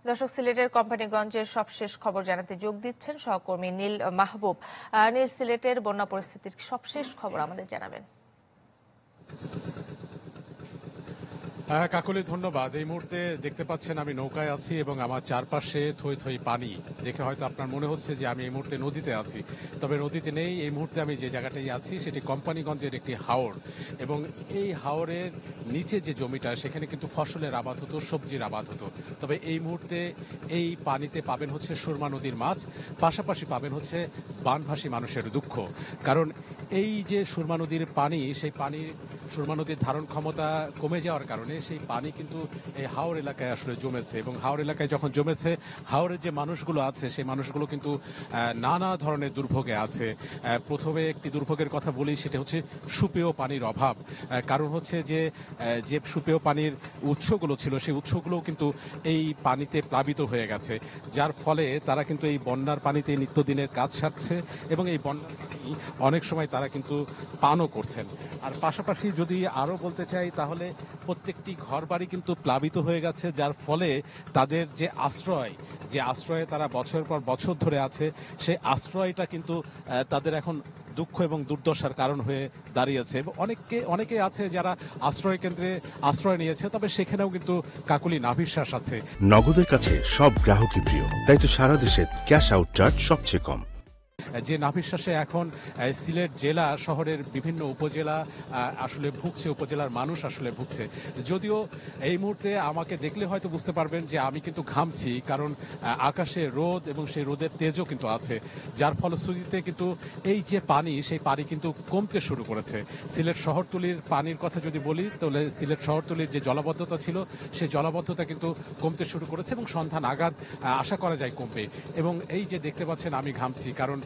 দর্শক, সিলেটের কোম্পানিগঞ্জের সবশেষ খবর জানাতে যোগ দিচ্ছেন সহকর্মী নীল মাহবুব। নীল, সিলেটের বন্যা পরিস্থিতির সবশেষ খবর আমাদের জানাবেন। কাকলি, ধন্যবাদ। এই মুহূর্তে দেখতে পাচ্ছেন আমি নৌকায় আছি এবং আমার চারপাশে থই থই পানি দেখে হয়তো আপনার মনে হচ্ছে যে আমি এই মুহূর্তে নদীতে আছি, তবে নদীতে নেই। এই মুহূর্তে আমি যে জায়গাটায় আছি সেটি কোম্পানিগঞ্জের একটি হাওর, এবং এই হাওরের নিচে যে জমিটা সেখানে কিন্তু ফসলের আবাদ হতো, সবজির আবাদ হতো। তবে এই মুহূর্তে এই পানিতে পাবেন হচ্ছে সুরমা নদীর মাছ, পাশাপাশি পাবেন হচ্ছে বানভাসী মানুষের দুঃখ। কারণ এই যে সুরমা নদীর পানি, সেই পানি সুরমা নদীর ধারণ ক্ষমতা কমে যাওয়ার কারণে সেই পানি কিন্তু এই হাওর এলাকায় আসলে জমেছে, এবং হাওর এলাকায় যখন জমেছে, হাওরের যে মানুষগুলো আছে সেই মানুষগুলো কিন্তু নানা ধরনের দুর্ভোগে আছে। প্রথমে একটি দুর্ভোগের কথা বলি, সেটা হচ্ছে সুপেয় পানির অভাব। কারণ হচ্ছে যে সুপেয় পানির উৎসগুলো ছিল, সেই উৎসগুলো কিন্তু এই পানিতে প্লাবিত হয়ে গেছে, যার ফলে তারা কিন্তু এই বন্যার পানিতে নিত্যদিনের কাজ সারছে, এবং এই বন্যার পানি অনেক সময় তারা কিন্তু পানও করছেন। আর পাশাপাশি যদি আরও বলতে চাই, তাহলে প্রত্যেকটি ঘরবাড়ি কিন্তু প্লাবিত হয়ে গেছে, যার ফলে তাদের যে আশ্রয়ে তারা বছরের পর বছর ধরে আছে, সেই আশ্রয়টা কিন্তু তাদের এখন দুঃখ এবং দুর্দশার কারণ হয়ে দাঁড়িয়েছে। এবং অনেকে আছে যারা আশ্রয় কেন্দ্রে আশ্রয় নিয়েছে, তবে সেখানেও কিন্তু কাকলি নাভিশ্বাস আছে। নগদের কাছে সব গ্রাহকই প্রিয়, তাই তো সারা দেশে ক্যাশ আউট চার্জ সবচেয়ে কম। যে নাভিশ্বাসে এখন সিলেট জেলা শহরের বিভিন্ন উপজেলা আসলে ভুগছে, উপজেলার মানুষ আসলে ভুগছে। যদিও এই মুহূর্তে আমাকে দেখলে হয়তো বুঝতে পারবেন যে আমি কিন্তু ঘামছি, কারণ আকাশে রোদ এবং সেই রোদের তেজও কিন্তু আছে, যার ফলশ্রুতিতে কিন্তু এই যে পানি, সেই পানি কিন্তু কমতে শুরু করেছে। সিলেট শহরতলির পানির কথা যদি বলি, তাহলে সিলেট শহরতলির যে জলাবদ্ধতা ছিল, সেই জলাবদ্ধতা কিন্তু কমতে শুরু করেছে, এবং সন্ধ্যা নাগাদ আশা করা যায় কমবে। এবং এই যে দেখতে পাচ্ছেন আমি ঘামছি, কারণ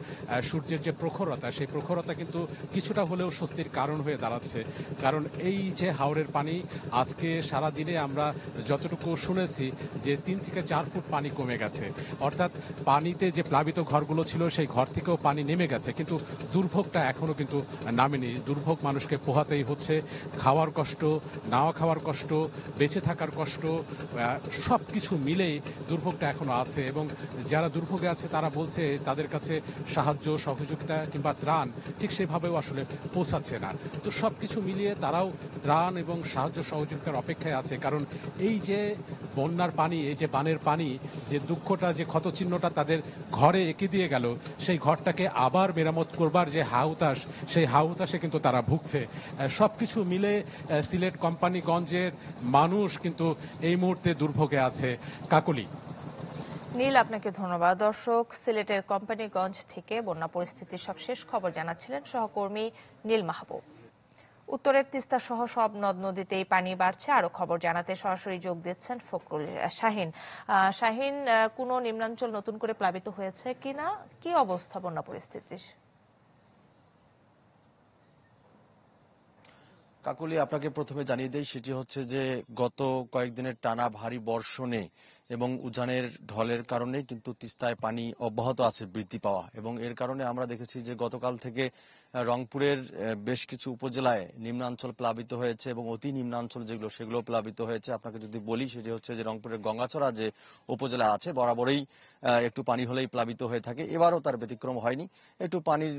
সূর্যের যে প্রখরতা, সেই প্রখরতা কিন্তু কিছুটা হলেও স্বস্তির কারণ হয়ে দাঁড়াচ্ছে। কারণ এই যে হাওরের পানি, আজকে সারা দিনে আমরা যতটুকু শুনেছি যে 3 থেকে 4 ফুট পানি কমে গেছে, অর্থাৎ পানিতে যে প্লাবিত ঘরগুলো ছিল সেই ঘর থেকেও পানি নেমে গেছে, কিন্তু দুর্ভোগটা এখনো কিন্তু নামেনি। দুর্ভোগ মানুষকে পোহাতেই হচ্ছে। খাওয়ার কষ্ট, নাওয়া খাওয়ার কষ্ট, বেঁচে থাকার কষ্ট, সব কিছু মিলেই দুর্ভোগটা এখনো আছে। এবং যারা দুর্ভোগে আছে তারা বলছে তাদের কাছে সাহায্য, সহযোগিতা কিংবা ত্রাণ ঠিক সেভাবেও আসলে পৌঁছাচ্ছে না। তো সব কিছু মিলিয়ে তারাও ত্রাণ এবং সাহায্য সহযোগিতার অপেক্ষায় আছে। কারণ এই যে বন্যার পানি, এই যে বানের পানি, যে দুঃখটা, যে ক্ষতচিহ্নটা তাদের ঘরে এঁকে দিয়ে গেল, সেই ঘরটাকে আবার মেরামত করবার যে হাহুতাশ, সেই হাহুতাশে কিন্তু তারা ভুগছে। সব কিছু মিলে সিলেট কোম্পানিগঞ্জের মানুষ কিন্তু এই মুহূর্তে দুর্ভোগে আছে। কাকলি। নীল, আপনাকে ধন্যবাদ। দর্শক, সিলেটের কোম্পানিগঞ্জ থেকে বন্যা পরিস্থিতির সবশেষ খবর জানাচ্ছিলেন সহকর্মী নীল মাহবুব। উত্তরের তিস্তা সহ সব নদ নদীতেই পানি বাড়ছে। আরো খবর জানাতে সরাসরি যোগ দিচ্ছেন ফখরুল শাহিন। শাহিন, কোনো নিম্নাঞ্চল নতুন করে প্লাবিত হয়েছে কিনা, কি অবস্থা বন্যা পরিস্থিতির? কাকলি, আপনাকে প্রথমে জানিয়ে দেই, সেটি হচ্ছে যে গত কয়েকদিনের টানা ভারী বর্ষণে এবং উজানের ঢলের কারণে কিন্তু তিস্তায় পানি অব্যাহত আছে বৃদ্ধি পাওয়া, এবং এর কারণে আমরা দেখেছি যে গতকাল থেকে রংপুরের বেশ কিছু উপজেলায় নিম্নাঞ্চল প্লাবিত হয়েছে, এবং অতি নিম্নাঞ্চল যেগুলো সেগুলো প্লাবিত হয়েছে। আপনাকে যদি বলি, সেটি হচ্ছে যে রংপুরের গঙ্গাচড়া যে উপজেলা আছে, বরাবরই একটু পানি হলেই প্লাবিত হয়ে থাকে। এবারও তার ব্যতিক্রম হয়নি। একটু পানির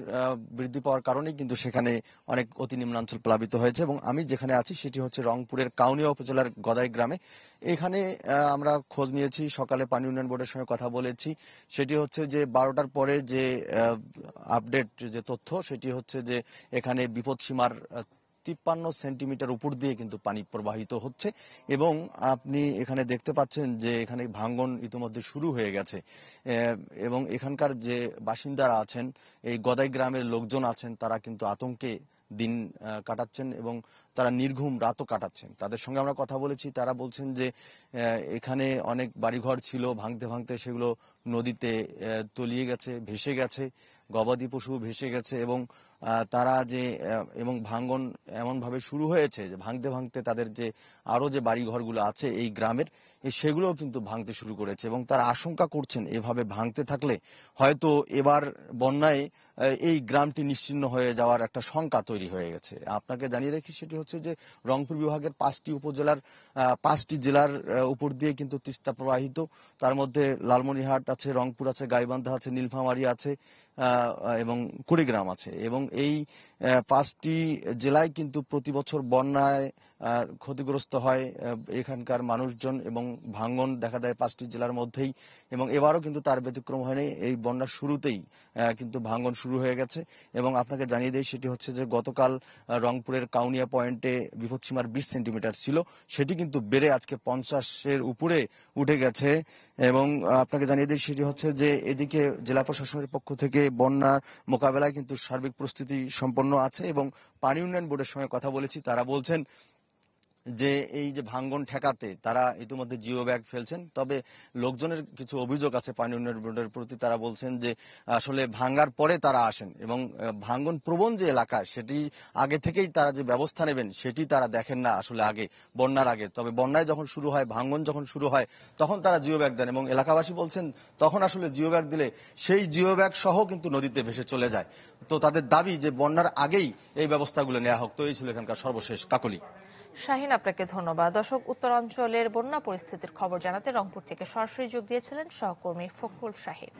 বৃদ্ধি পাওয়ার কারণেই কিন্তু সেখানে অনেক অতি নিম্নাঞ্চল প্লাবিত হয়েছে। এবং আমি যেখানে আছি সেটি হচ্ছে রংপুরের কাউনিয়া উপজেলার গদাই গ্রামে। এখানে আমরা খোঁজ নিয়েছি, সকালে পানি উন্নয়ন বোর্ডের সঙ্গে কথা বলেছি। সেটি হচ্ছে যে 12টার পরে যে আপডেট যে তথ্য, সেটি হচ্ছে যে এখানে বিপদসীমার 53 সেন্টিমিটার উপর দিয়ে কিন্তু পানি প্রবাহিত হচ্ছে, এবং আপনি এখানে দেখতে পাচ্ছেন যে এখানে ভাঙ্গন ইতিমধ্যে শুরু হয়ে গেছে। এবং এখানকার যে বাসিন্দারা আছেন, এই গদাই গ্রামের লোকজন আছেন, তারা কিন্তু আতঙ্কে দিন কাটাচ্ছেন এবং তারা নির্ঘুম রাতও কাটাচ্ছেন। তাদের সঙ্গে আমরা কথা বলেছি, তারা বলছেন যে এখানে অনেক বাড়িঘর ছিল, ভাঙতে ভাঙতে সেগুলো নদীতে তলিয়ে গেছে, ভেসে গেছে, গবাদি পশু ভেসে গেছে, এবং তারা যে এবং ভাঙ্গন এমনভাবে শুরু হয়েছে যে ভাঙতে ভাঙতে তাদের যে আরো যে বাড়িঘরগুলো আছে এই গ্রামের সেগুলোও কিন্তু ভাঙতে শুরু করেছে এবং তারা আশঙ্কা করছেন এভাবে ভাঙতে থাকলে হয়তো এবার বন্যায় এই গ্রামটি নিশ্চিহ্ন হয়ে যাওয়ার একটা শঙ্কা তৈরি হয়ে গেছে। আপনাকে জানিয়ে রাখি সেটি হচ্ছে যে রংপুর বিভাগের 5টি উপজেলার 5টি জেলার উপর দিয়ে কিন্তু তিস্তা প্রবাহিত। তার মধ্যে লালমনিরহাট আছে, রংপুর আছে, গাইবান্ধা আছে, নীলফামারী আছে এবং কুড়িগ্রাম আছে এবং এই 5টি জেলায় কিন্তু প্রতি বছর বন্যায় ক্ষতিগ্রস্ত হয় এখানকার মানুষজন এবং ভাঙন দেখা দেয় 5টি জেলার মধ্যেই এবং এবারও কিন্তু তার ব্যতিক্রম হয়নি। এই বন্যার শুরুতেই কিন্তু ভাঙন শুরু হয়ে গেছে এবং আপনাকে জানিয়ে দেই সেটি হচ্ছে যে গতকাল রংপুরের কাউনিয়া পয়েন্টে বিপদসীমার 20 সেন্টিমিটার ছিল, সেটি কিন্তু বেড়ে আজকে 50-এর উপরে উঠে গেছে এবং আপনাকে জানিয়ে দিই সেটি হচ্ছে যে এদিকে জেলা প্রশাসনের পক্ষ থেকে বন্যা মোকাবেলায় কিন্তু সার্বিক প্রস্তুতি সম্পন্ন আছে এবং পানি উন্নয়ন বোর্ডের সঙ্গে কথা বলেছি, তারা বলছেন যে এই যে ভাঙ্গন ঠেকাতে তারা ইতিমধ্যে জিও ব্যাগ ফেলছেন। তবে লোকজনের কিছু অভিযোগ আছে পানি উন্নয়ন বোর্ডের প্রতি, তারা বলছেন যে আসলে ভাঙ্গার পরে তারা আসেন এবং ভাঙ্গন প্রবণ যে এলাকা সেটি আগে থেকেই তারা যে ব্যবস্থা নেবেন সেটি তারা দেখেন না আসলে আগে বন্যার আগে। তবে বন্যায় যখন শুরু হয়, ভাঙ্গন যখন শুরু হয় তখন তারা জিও ব্যাগ দেন এবং এলাকাবাসী বলছেন তখন আসলে জিও ব্যাগ দিলে সেই জিও ব্যাগ সহ কিন্তু নদীতে ভেসে চলে যায়। তো তাদের দাবি যে বন্যার আগেই এই ব্যবস্থাগুলো নেওয়া হোক। তো এই ছিল এখানকার সর্বশেষ। কাকলি। শাহিন, আপনাকে ধন্যবাদ। দর্শক, উত্তরাঞ্চলের বন্যা পরিস্থিতির খবর জানাতে রংপুর থেকে সরাসরি যোগ দিয়েছিলেন সহকর্মী ফখরুল শাহিন।